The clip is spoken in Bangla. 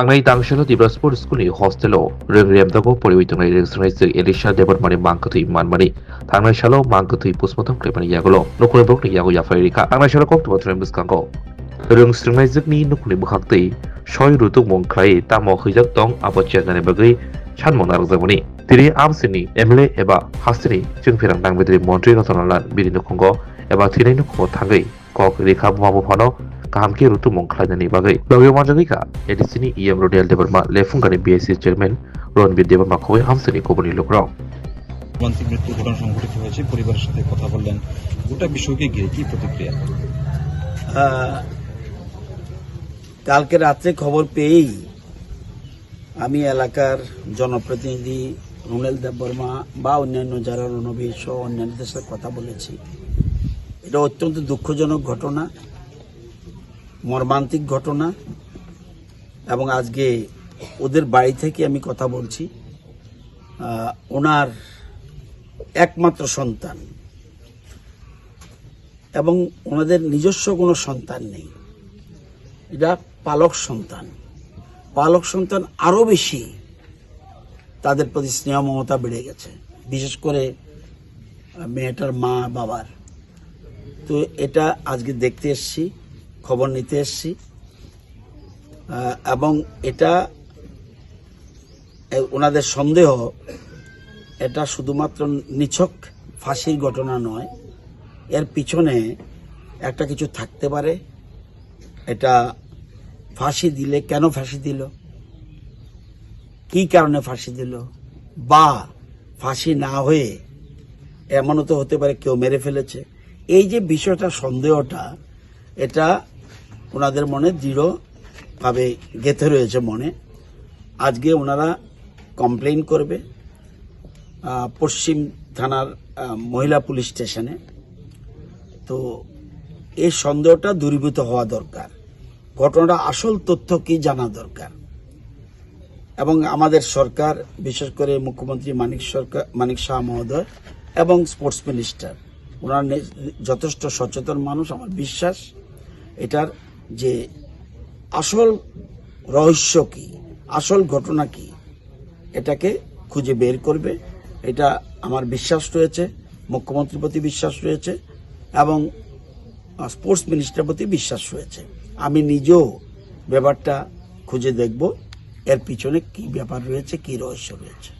Tangnai Dangshala Dibraspur School Hostelo, Remdago, Poritung Elisha Debormani Mankati Manmani, Tangnai Shalo, Mankati Pusmotum Clepani Yagolo, Nukulabok Yago Yafarika, Tangnai Shalo to Trembuskango. Rung Stringized ni Nukuli Bukakti, Shoy Rutu Monkrai, Tamo Hijak Tong, Apocha and Bagri, Chanmonar Zamoni, Tiri Amsini, Emily Eba, Hastini, Jungpirang Dang with the Montreal Bidin Congo, Eba Tirenu Tangai, Kok Rika Mabuhano. Kahamki Rutu Mongkladani Bagai, Lawyer Manjavika, Edicini, Iam Rodel Deverma, Lefungani BSC Chairman, Ronbir Deverma Koy, Hamsani Kobani Lokraw. মর্মান্তিক মৃত্যু ঘটনা সংঘটিত হয়েছে পরিবারের সাথে কথা বললেন গোটা বিষয়কে ঘিরে কি প্রতিক্রিয়া কালকে রাতে খবর পেয়েই আমি এলাকার জনপ্রতিনিধি রুনেল দেববর্মা বা অন্যান্য যারা রণবীর সহ অন্যান্যদের সাথে কথা বলেছি এটা অত্যন্ত দুঃখজনক ঘটনা মর্মান্তিক ঘটনা এবং আজকে ওদের বাড়ি থেকে আমি কথা বলছি ওনার একমাত্র সন্তান এবং ওনাদের নিজস্ব কোনো সন্তান নেই এটা পালক সন্তান আরো বেশি তাদের প্রতি স্নেহ মমতা বেড়ে গেছে বিশেষ করে মেয়েটার মা বাবার তো এটা আজকে দেখতে এসেছি খবর নিতে এসেছি এবং এটা ওনাদের সন্দেহ এটা শুধুমাত্র নিছক ফাঁসির ঘটনা নয় এর পিছনে একটা কিছু থাকতে পারে এটা ফাঁসি দিলে কেন ফাঁসি দিল কি কারণে ফাঁসি দিল বা ফাঁসি না হয়ে এমনও তো হতে পারে কেউ মেরে ফেলেছে এই যে বিষয়টা সন্দেহটা এটা ওনাদের মনে দৃঢ়ভাবে গেঁথে রয়েছে মনে আজকে ওনারা কমপ্লেইন করবে পশ্চিম থানার মহিলা পুলিশ স্টেশনে তো এই সন্দেহটা দূরীভূত হওয়া দরকার ঘটনাটা আসল তথ্য কি জানা দরকার এবং আমাদের সরকার বিশেষ করে মুখ্যমন্ত্রী মানিক শাহ মহোদয় এবং স্পোর্টস মিনিস্টার ওনারা যথেষ্ট সচেতন মানুষ আমার বিশ্বাস এটার যে আসল রহস্য কি আসল ঘটনা কি এটাকে খুঁজে বের করবে এটা আমার বিশ্বাস রয়েছে মুখ্যমন্ত্রীর প্রতি বিশ্বাস রয়েছে এবং স্পোর্টস মিনিস্টারের প্রতি বিশ্বাস রয়েছে আমি নিজেও ব্যাপারটা খুঁজে দেখব এর পিছনে কি ব্যাপার রয়েছে কি রহস্য রয়েছে